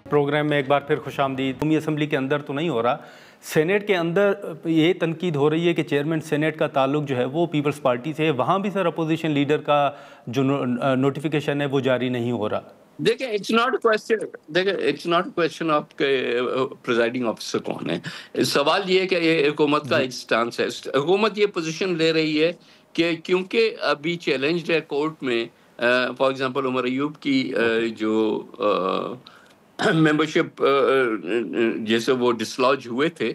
Programme में एक बार फिर खुशामदीद। कौमी असम्बली के अंदर तो नहीं हो रहा, सेनेट के अंदर ये तनकीद हो रही है कि चेयरमैन सेनेट का ताल्लुक जो है वो पीपल्स पार्टी से है। वहाँ भी सर अपोजिशन लीडर का जो नोटिफिकेशन है वो जारी नहीं हो रहा। देखिए, it's not question of presiding officer कौन है। सवाल ये है कि ये हुकूमत का एक स्टांस है। हुकूमत ये पोजीशन ले रही है कि क्योंकि अभी चैलेंज है कोर्ट में, फॉर एग्जांपल उमर अयूब की जो मेंबरशिप जैसे वो डिसलॉज हुए थे,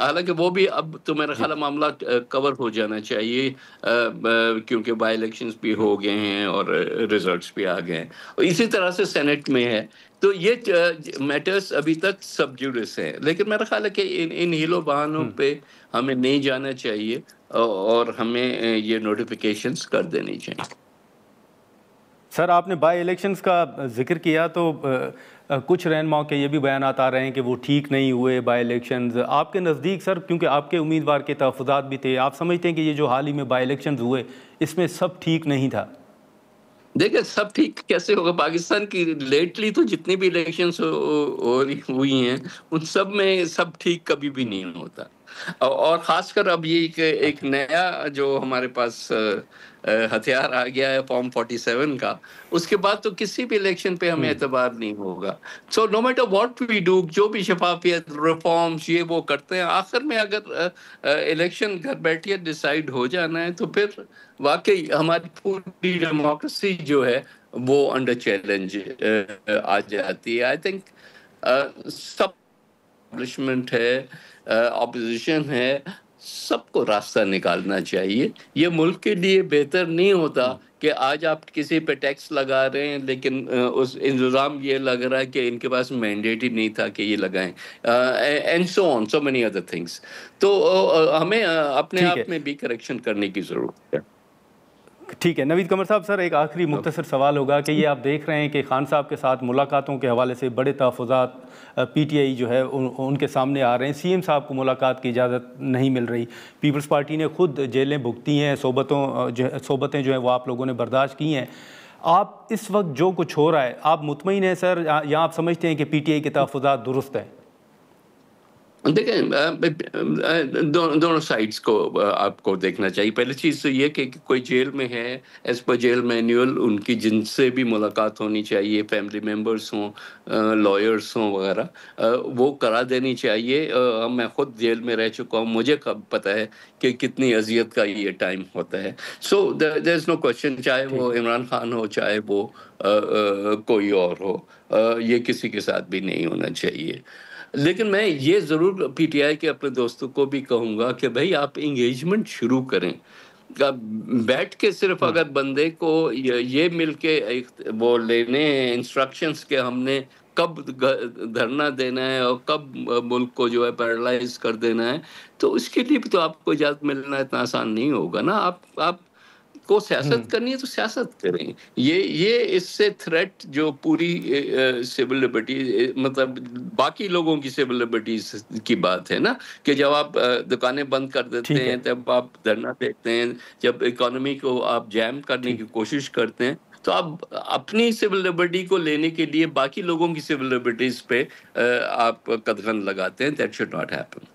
हालांकि वो भी अब तो मेरा ख्याल मामला कवर हो जाना चाहिए, क्योंकि बाई इलेक्शंस भी हो गए हैं और रिजल्ट्स भी आ गए हैं। और इसी तरह से सेनेट में है, तो ये मैटर्स अभी तक सब जुडिस हैं। लेकिन मेरा ख्याल है कि इन हीलो बहानों पे हमें नहीं जाना चाहिए और हमें ये नोटिफिकेशंस कर देनी चाहिए। सर, आपने बाई इलेक्शंस का जिक्र किया तो कुछ रहनुमाओं के ये भी बयानात आ रहे हैं कि वो ठीक नहीं हुए बाई इलेक्शंस। आपके नज़दीक सर, क्योंकि आपके उम्मीदवार के तहफ़्फ़ुज़ात भी थे, आप समझते हैं कि ये जो हाल ही में बाई इलेक्शंस हुए इसमें सब ठीक नहीं था? देखिए, सब ठीक कैसे होगा? पाकिस्तान की लेटली तो जितनी भी इलेक्शंस हुई हैं उन सब में सब ठीक कभी भी नहीं होता। और खासकर अब ये एक नया जो हमारे पास हथियार आ गया है फॉर्म 47 का, उसके बाद तो किसी भी इलेक्शन पे हमें एतबार नहीं होगा। So no matter what we do, जो भी शफाफियत रिफॉर्म्स ये वो करते हैं, आखिर में अगर इलेक्शन घर बैठिए डिसाइड हो जाना है तो फिर वाकई हमारी पूरी डेमोक्रेसी जो है वो अंडर चैलेंज आ जाती है। आई थिंक सब एस्टैब्लिशमेंट है, ऑपोजिशन है, सबको रास्ता निकालना चाहिए। ये मुल्क के लिए बेहतर नहीं होता कि आज आप किसी पे टैक्स लगा रहे हैं लेकिन उस इंतजाम ये लग रहा है कि इनके पास मैंडेट ही नहीं था कि ये लगाएं, and so on, so many other things. तो हमें अपने आप में भी करेक्शन करने की ज़रूरत है। ठीक है नवीद कमर साहब, सर एक आखिरी मुख्तसर सवाल होगा कि ये आप देख रहे हैं कि खान साहब के साथ मुलाकातों के हवाले से बड़े तहफ़्फ़ुज़ात पीटीआई जो है उनके सामने आ रहे हैं। सीएम साहब को मुलाकात की इजाज़त नहीं मिल रही। पीपल्स पार्टी ने खुद जेलें भुगती हैं, सोबतें जो हैं वो आप लोगों ने बर्दाश्त की हैं। आप इस वक्त जो कुछ हो रहा है, आप मुतमईन हैं सर, या आप समझते हैं कि पीटीआई के तहफ़्फ़ुज़ात दुरुस्त हैं? देखें, दोनों साइड्स को आपको देखना चाहिए। पहली चीज़ तो ये कि कोई जेल में है, एज पर जेल मैनुअल उनकी जिनसे भी मुलाकात होनी चाहिए, फैमिली मेम्बर्स हों, लॉयर्स हों वगैरह, वो करा देनी चाहिए। मैं खुद जेल में रह चुका हूँ, मुझे कब पता है कि कितनी अजियत का ये टाइम होता है। So there is no question, चाहे वो इमरान खान हो चाहे वो कोई और हो, ये किसी के साथ भी नहीं होना चाहिए। लेकिन मैं ये ज़रूर पीटीआई के अपने दोस्तों को भी कहूँगा कि भाई आप एंगेजमेंट शुरू करें। बैठ के सिर्फ अगर बंदे को ये मिल के एक वो लेने हैं इंस्ट्रक्शंस के हमने कब धरना देना है और कब मुल्क को जो है पैरालाइज कर देना है, तो उसके लिए भी तो आपको इजाज़त मिलना इतना आसान नहीं होगा ना। आप को सियासत करनी है तो सियासत करें। ये इससे थ्रेट जो पूरी सिविल लिबर्टी, मतलब बाकी लोगों की सिविल लिबर्टीज की बात है ना, कि जब आप दुकानें बंद कर देते हैं, जब आप धरना देते हैं, जब इकोनॉमी को आप जैम करने की कोशिश करते हैं, तो आप अपनी सिविल लिबर्टी को लेने के लिए बाकी लोगों की सिविल लिबर्टीज पे आप कदगन लगाते हैं। That should not happen.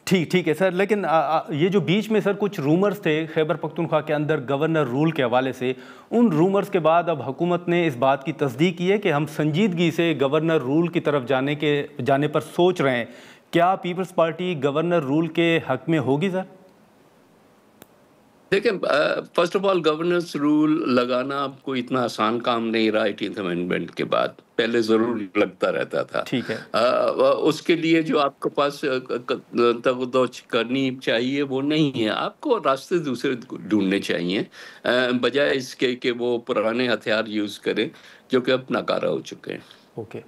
ठीक है सर, लेकिन ये जो बीच में सर कुछ रूमर्स थे खैबर पख्तूनख्वा के अंदर गवर्नर रूल के हवाले से, उन रूमर्स के बाद अब हुकूमत ने इस बात की तस्दीक की है कि हम संजीदगी से गवर्नर रूल की तरफ जाने पर सोच रहे हैं। क्या पीपल्स पार्टी गवर्नर रूल के हक में होगी सर? देखिए, first of all governance rule लगाना आपको इतना आसान काम नहीं रहा 18th अमेंडमेंट के बाद, पहले जरूर लगता रहता था। ठीक है, उसके लिए जो आपके पास तगदोच करनी चाहिए वो नहीं है, आपको रास्ते दूसरे ढूंढने चाहिए, बजाय इसके कि वो पुराने हथियार यूज करें जो कि अब नाकारा हो चुके हैं। ओके,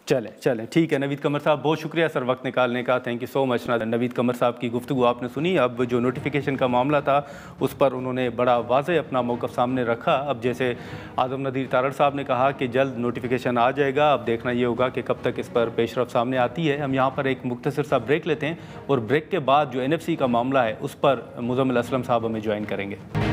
चलें ठीक है। नवीद कमर साहब, बहुत शुक्रिया सर वक्त निकालने का, thank you so much. Naveed Qamar साहब की गुफ्तगू आपने सुनी। अब जो नोटिफिकेशन का मामला था उस पर उन्होंने बड़ा वाज़ेह अपना मौक़िफ़ सामने रखा। अब जैसे आज़म नदीर तारड़ साहब ने कहा कि जल्द नोटिफिकेशन आ जाएगा, अब देखना ये होगा कि कब तक इस पर पेशरफ़ सामने आती है। हम यहाँ पर एक मुख्तसर सा ब्रेक लेते हैं और ब्रेक के बाद जो NFC का मामला है उस पर मुज़म्मिल असलम साहब हमें ज्वाइन करेंगे।